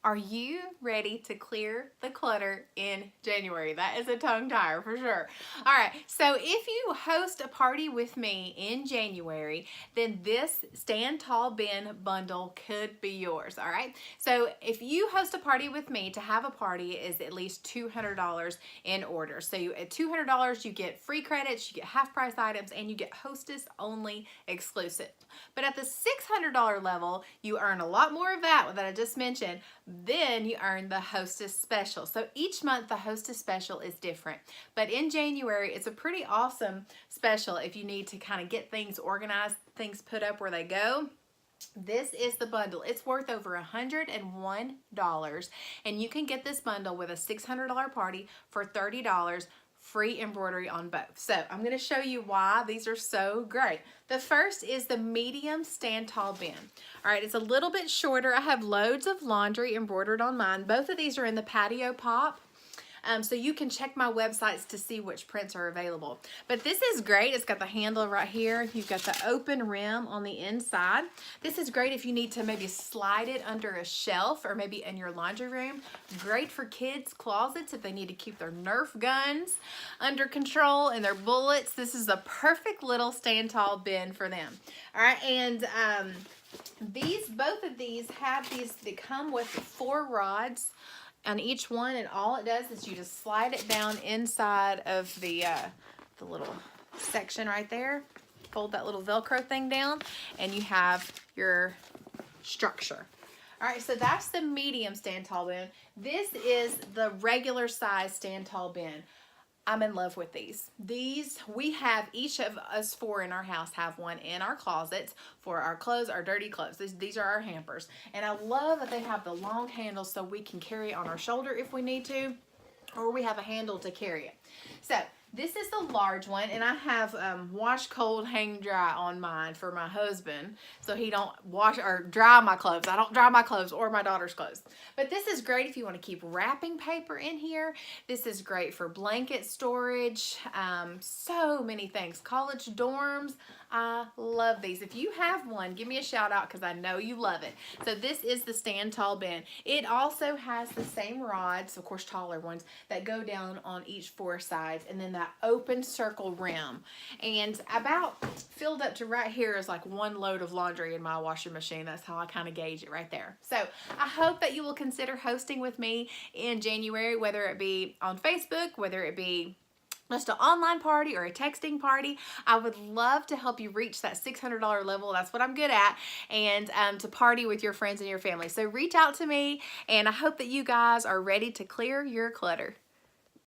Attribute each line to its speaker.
Speaker 1: Are you ready to clear the clutter in January? That is a tongue tire for sure. All right, so if you host a party with me in January, then this Stand Tall Bin bundle could be yours. All right, so if you host a party with me, to have a party is at least $200 in order. So at $200, you get free credits, you get half price items, and you get Hostess only exclusive. But at the $600 level, you earn a lot more of that I just mentioned. Then you earn the Hostess Special. So each month the Hostess Special is different. But in January, it's a pretty awesome special if you need to kind of get things organized, things put up where they go. This is the bundle. It's worth over $101, and you can get this bundle with a $600 party for $30, free embroidery on both. So I'm going to show you why these are so great. The first is the medium Stand Tall Bin. All right, it's a little bit shorter. I have loads of laundry embroidered on mine. Both of these are in the patio pop. So you can check my websites to see which prints are available. But this is great. It's got the handle right here. You've got the open rim on the inside. This is great if you need to maybe slide it under a shelf or maybe in your laundry room. Great for kids' closets if they need to keep their Nerf guns under control and their bullets. This is a perfect little Stand Tall bin for them. All right, and both of these have they come with 4 rods on each one, and all it does is you just slide it down inside of the little section right there, fold that little Velcro thing down, and you have your structure. All right, so that's the medium Stand Tall Bin. This is the regular size Stand Tall Bin. I'm in love with these. We have, each of us 4 in our house have one in our closets for our clothes, our dirty clothes. These are our hampers. And I love that they have the long handles so we can carry it on our shoulder if we need to, or we have a handle to carry it. So this is the large one, and I have wash cold hang dry on mine for my husband so he don't wash or dry my clothes. I don't dry my clothes or my daughter's clothes. But this is great if you want to keep wrapping paper in here. This is great for blanket storage, so many things. College dorms, I love these. If you have one, give me a shout out because I know you love it. So this is the Stand Tall Bin. It also has the same rods, of course taller ones, that go down on each 4 sides, and then that open circle rim. And about filled up to right here is like 1 load of laundry in my washing machine. That's how I kind of gauge it right there. So I hope that you will consider hosting with me in January, whether it be on Facebook, whether it be just an online party or a texting party. I would love to help you reach that $600 level. That's what I'm good at. And to party with your friends and your family. So reach out to me, and I hope that you guys are ready to clear your clutter.